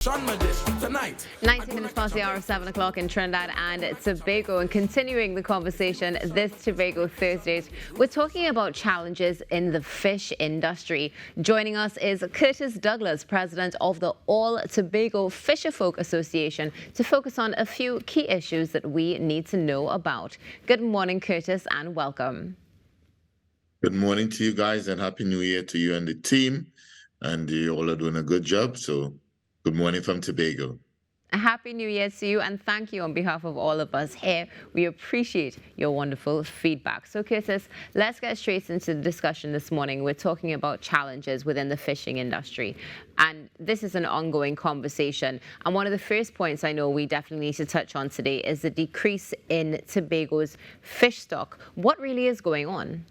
Tonight. 19 minutes past the hour of 7 o'clock in Trinidad and Tobago. And continuing the conversation this Tobago Thursdays, we're talking about challenges in the fish industry. Joining us is Curtis Douglas, president of the All Tobago Fisherfolk Association, to focus on a few key issues that we need to know about. Good morning, Curtis, and welcome. Good morning to you guys, and Happy New Year to you and the team. And you all are doing a good job. So good morning from Tobago. A Happy New Year to you, and thank you on behalf of all of us here. We appreciate your wonderful feedback. So, Curtis, let's get straight into the discussion this morning. We're talking about challenges within the fishing industry, and this is an ongoing conversation. And one of the first points I know we definitely need to touch on today is the decrease in Tobago's fish stock. What really is going on?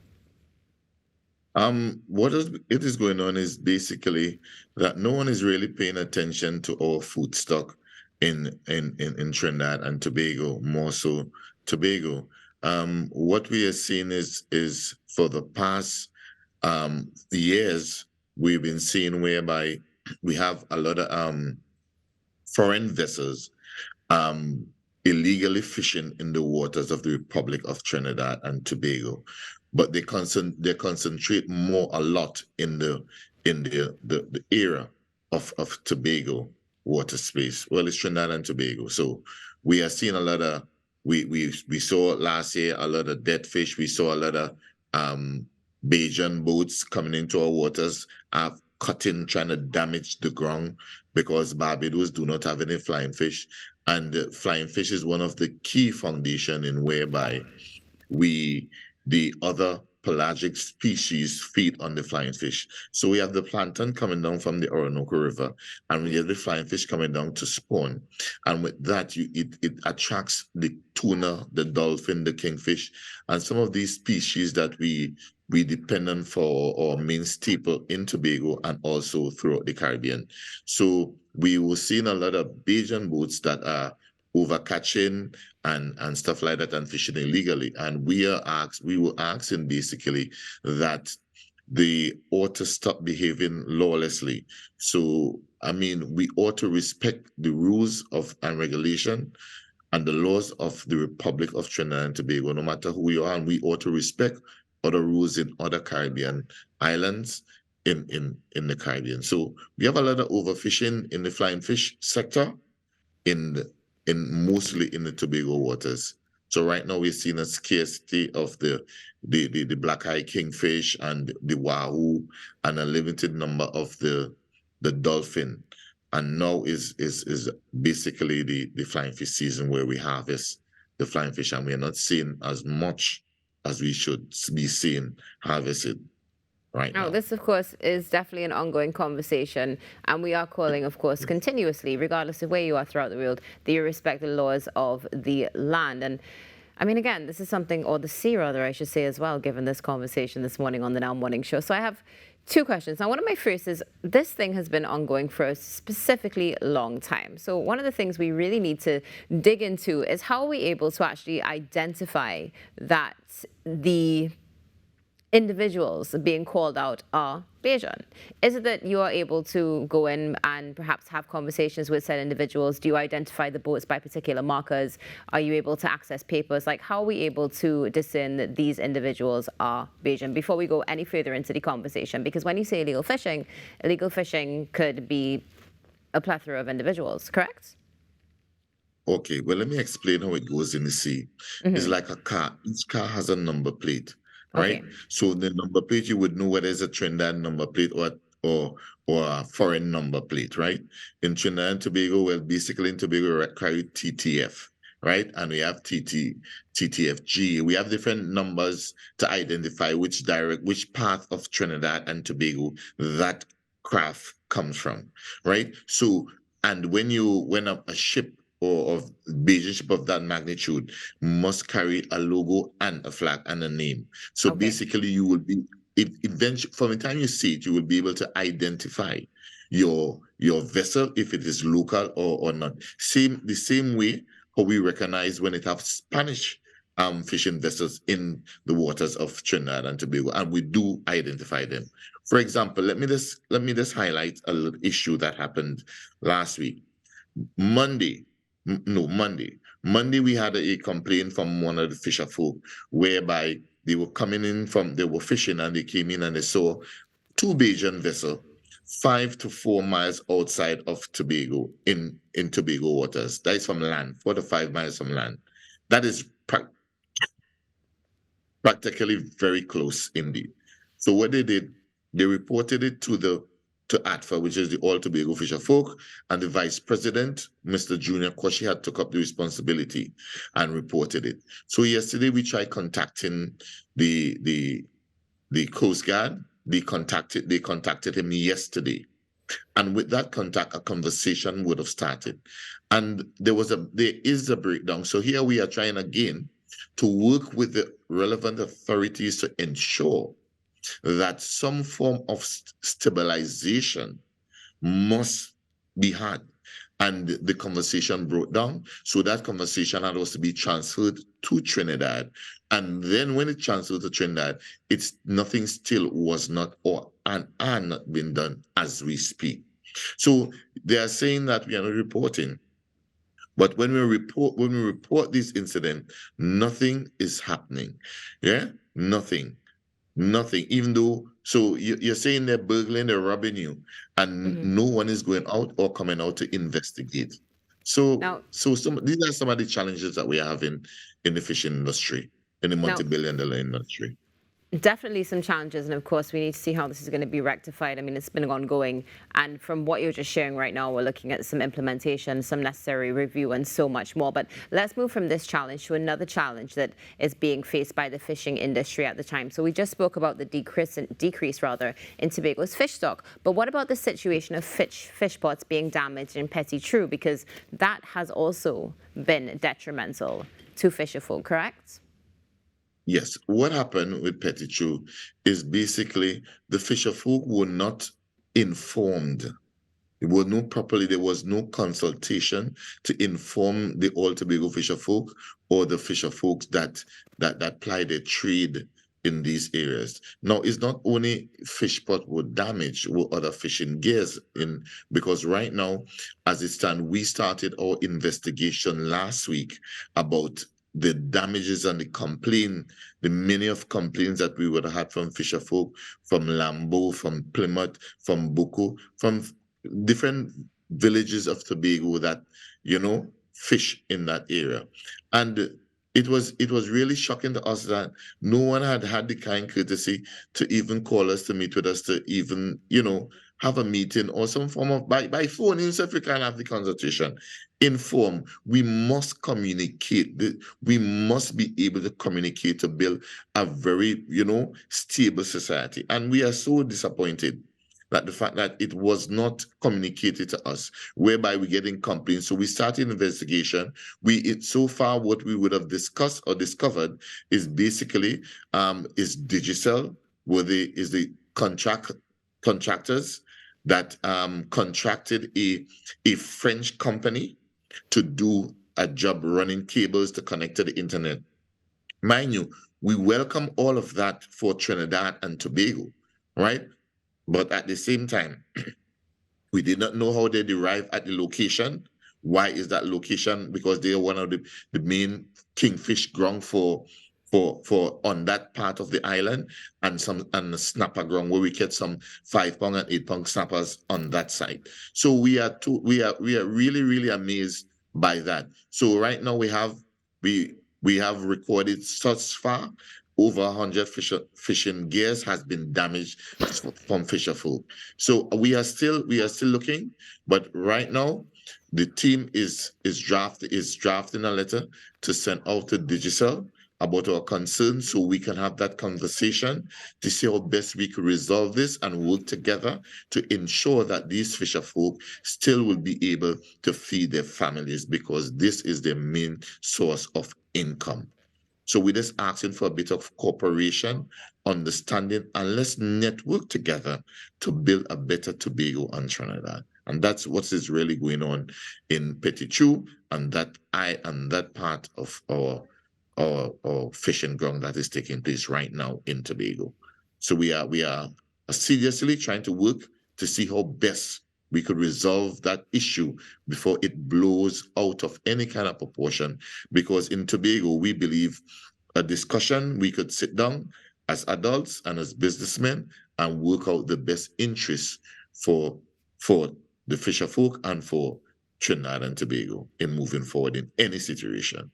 It is going on is basically that no one is really paying attention to our food stock in Trinidad and Tobago, more so Tobago. What we are seeing is for the past years we've been seeing whereby we have a lot of foreign vessels illegally fishing in the waters of the Republic of Trinidad and Tobago, but they concentrate a lot in the area of Tobago water space. Well, it's Trinidad and Tobago, so we are seeing a lot of we saw last year a lot of dead fish. We saw a lot of Bajan boats coming into our waters, trying to damage the ground because Barbados do not have any flying fish. And flying fish is one of the key foundation in whereby the other pelagic species feed on the flying fish. So we have the plankton coming down from the Orinoco River, and we have the flying fish coming down to spawn. And with that, it attracts the tuna, the dolphin, the kingfish, and some of these species that we depend on for our main staple in Tobago and also throughout the Caribbean. So we were seeing a lot of Bajan boats that are overcatching and stuff like that and fishing illegally. And we were asking basically that they ought to stop behaving lawlessly. So, I mean, we ought to respect the rules and regulation and the laws of the Republic of Trinidad and Tobago, no matter who we are, and we ought to respect other rules in other Caribbean islands in the Caribbean. So we have a lot of overfishing in the flying fish sector mostly in the Tobago waters. So right now we're seeing a scarcity of the black-eye kingfish and the wahoo and a limited number of the dolphin. And now is basically the flying fish season where we harvest the flying fish, and we're not seeing as much as we should be seeing harvested right now. This, of course, is definitely an ongoing conversation, and we are calling, of course, continuously, regardless of where you are throughout the world, that you respect the laws of the land. And I mean, again, this is something, or the sea rather, I should say as well, given this conversation this morning on the Now Morning Show. So I have two questions. Now, one of my first is, this thing has been ongoing for a specifically long time. So one of the things we really need to dig into is how are we able to actually identify that the individuals being called out are Bajan? Is it that you are able to go in and perhaps have conversations with said individuals? Do you identify the boats by particular markers? Are you able to access papers? Like, how are we able to discern that these individuals are Bajan before we go any further into the conversation? Because when you say illegal fishing could be a plethora of individuals, correct? Okay, well, let me explain how it goes in the sea. It's like a car. Each car has a number plate, right? Okay. So the number plate, you would know whether it's a Trinidad number plate or a foreign number plate, right? In Trinidad and Tobago, well, basically in Tobago, we carry TTF, right? And we have TTFG. We have different numbers to identify which path of Trinidad and Tobago that craft comes from, right? So, and when a ship or of Beijing ship of that magnitude must carry a logo and a flag and a name. So basically, you will be eventually, from the time you see it, you will be able to identify your vessel if it is local or not. The same way how we recognize when it has Spanish fishing vessels in the waters of Trinidad and Tobago, and we do identify them. For example, let me just highlight a little issue that happened last week. Monday, no, Monday we had a complaint from one of the fisher folk whereby they were coming in they were fishing and they came in and they saw two Bajan vessels 5 to 4 miles outside of Tobago in Tobago waters. That is from land, 4 to 5 miles from land. That is practically very close indeed. So what they did, they reported it to ATFA, which is the All Tobago Fisher Folk, and the Vice President, Mr. Junior Koshi, had took up the responsibility and reported it. So yesterday we tried contacting the Coast Guard. They contacted him yesterday. And with that contact, a conversation would have started. And there is a breakdown. So here we are trying again to work with the relevant authorities to ensure that some form of stabilization must be had. And the conversation broke down. So that conversation had also to be transferred to Trinidad. And then when it transferred to Trinidad, nothing still was not or and are not been done as we speak. So they are saying that we are not reporting. But when we report this incident, nothing is happening. Yeah, nothing. Even though, so you're saying they're burgling, they're robbing you, and no one is going out or coming out to investigate. So, Now, these are some of the challenges that we are having in the fishing industry, in the now, multi-billion-dollar industry. definitely some challenges, and of course, we need to see how this is going to be rectified. I mean, it's been ongoing, and from what you're just sharing right now, we're looking at some implementation, some necessary review, and so much more. But let's move from this challenge to another challenge that is being faced by the fishing industry at the time. So we just spoke about the decrease in Tobago's fish stock. But what about the situation of fish pots being damaged in Petit Trou? Because that has also been detrimental to fisherfolk, correct? Yes, what happened with Petit Trou is basically the fisher folk were not informed. They were not properly, there was no consultation to inform the All Tobago fisher folk or the fisher folks that ply their trade in these areas. Now, it's not only fish pot were damaged, were other fishing gears because right now, as it stands, we started our investigation last week about the damages and the many of complaints that we would have had from fisher folk, from Lambo, from Plymouth, from Buku, from different villages of Tobago that, fish in that area. And it was really shocking to us that no one had the kind courtesy to even call us to meet with us to even, have a meeting or some form of by phone, so if we can't have the consultation. Inform. We must communicate. We must be able to communicate to build a very, stable society. And we are so disappointed that the fact that it was not communicated to us, whereby we're getting complaints. So we started an investigation. So far what we would have discussed or discovered is basically is Digicel, is the contractors that contracted a French company to do a job running cables to connect to the internet. Mind you, we welcome all of that for Trinidad and Tobago, right? But at the same time, we did not know how they arrived at the location. Why is that location? Because they are one of the main kingfish ground for on that part of the island, and the snapper ground where we get some 5 pound and 8 pound snappers on that side. So we are really, really amazed by that. So right now we have recorded thus far over 100 fishing gears has been damaged from fisher folk. So we are still looking, but right now the team is drafting a letter to send out to Digicel about our concerns so we can have that conversation to see how best we can resolve this and work together to ensure that these fisher folk still will be able to feed their families, because this is their main source of income. So we're just asking for a bit of cooperation, understanding, and let's network together to build a better Tobago and Trinidad. And that's what is really going on in Petit Trou and that part of or fishing ground that is taking place right now in Tobago. So we are seriously trying to work to see how best we could resolve that issue before it blows out of any kind of proportion. Because in Tobago, we believe a discussion, we could sit down as adults and as businessmen and work out the best interests for the fisher folk and for Trinidad and Tobago in moving forward in any situation.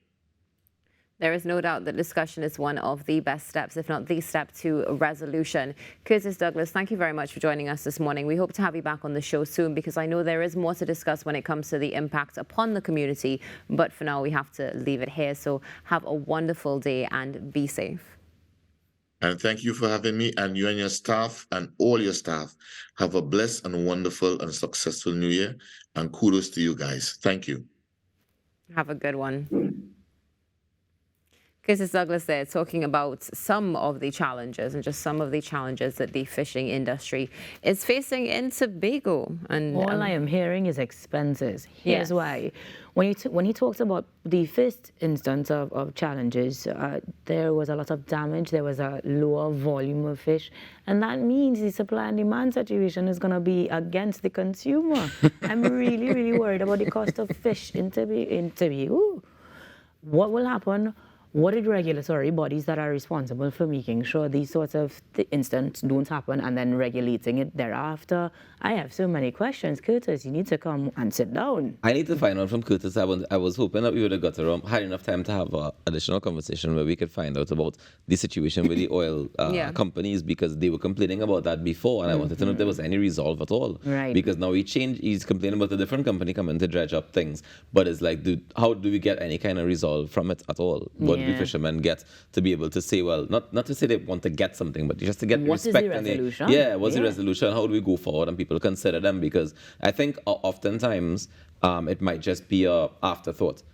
There is no doubt that discussion is one of the best steps, if not the step to resolution. Curtis Douglas, thank you very much for joining us this morning. We hope to have you back on the show soon because I know there is more to discuss when it comes to the impact upon the community. But for now, we have to leave it here. So have a wonderful day and be safe. And thank you for having me, and you and your staff and all your staff. Have a blessed and wonderful and successful new year. And kudos to you guys. Thank you. Have a good one. Curtis Douglas there talking about some of the challenges and just some of the challenges that the fishing industry is facing in Tobago. And all I am hearing is expenses. Here's why. When he talks about the first instance of challenges, there was a lot of damage, there was a lower volume of fish, and that means the supply and demand situation is going to be against the consumer. I'm really, really worried about the cost of fish in Tobago. What will happen? What are the regulatory bodies that are responsible for making sure these sorts of incidents don't happen and then regulating it thereafter? I have so many questions. Curtis, you need to come and sit down. I need to find out from Curtis. I was hoping that we would have had enough time to have an additional conversation where we could find out about the situation with the oil companies, because they were complaining about that before, and I wanted to know if there was any resolve at all. Right. Because now he's complaining about a different company coming to dredge up things, but it's like, how do we get any kind of resolve from it at all? What do fishermen get to be able to say, well, not to say they want to get something, but just to get what respect. What is the resolution? What's the resolution? How do we go forward and people consider them? Because I think oftentimes it might just be a afterthought.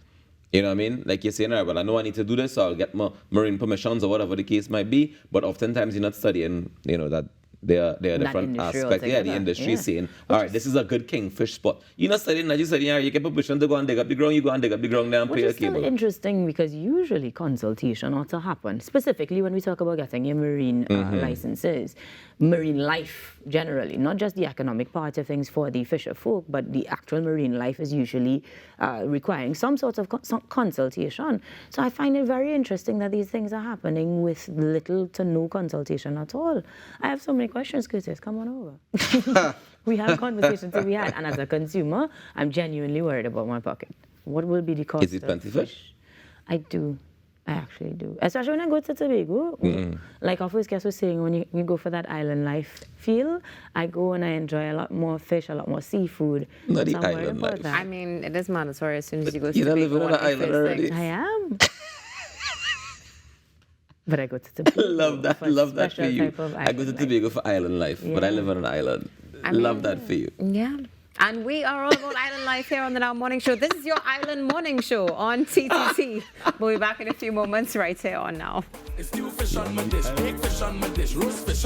You know what I mean? Like you're saying, all right, well, I know I need to do this, so I'll get my marine permissions or whatever the case might be, but oftentimes you're not studying, that there are different aspects. Yeah, the industry is saying, all right, this is a good kingfish spot. You're not studying that, you're studying, you get permission to go and dig up the ground, you go and dig up the ground there and pay a cable. Which is interesting because usually consultation ought to happen, specifically when we talk about getting your marine licenses. Marine life generally, not just the economic part of things for the fisher folk, but the actual marine life is usually requiring some sort of consultation. So I find it very interesting that these things are happening with little to no consultation at all. I have so many questions, Curtis. Come on over. We have conversations that we had, and as a consumer, I'm genuinely worried about my pocket. What will be the cost? Is it plenty fish? I do. I actually do. Especially when I go to Tobago. Like our first guest was saying, when you go for that island life feel, I go and I enjoy a lot more fish, a lot more seafood. Not the island life. I mean, it is mandatory as soon as you go to You're Tobago. not living on an island already. I am. But I go to Tobago. Love that for you. I go to Tobago for island life, but I live on an island. Love that for you. Yeah. And we are all about island life here on the Now Morning Show. This is your Island Morning Show on TTT. We'll be back in a few moments right here on Now. It's new fish on my dish, big fish on my dish, roast fish on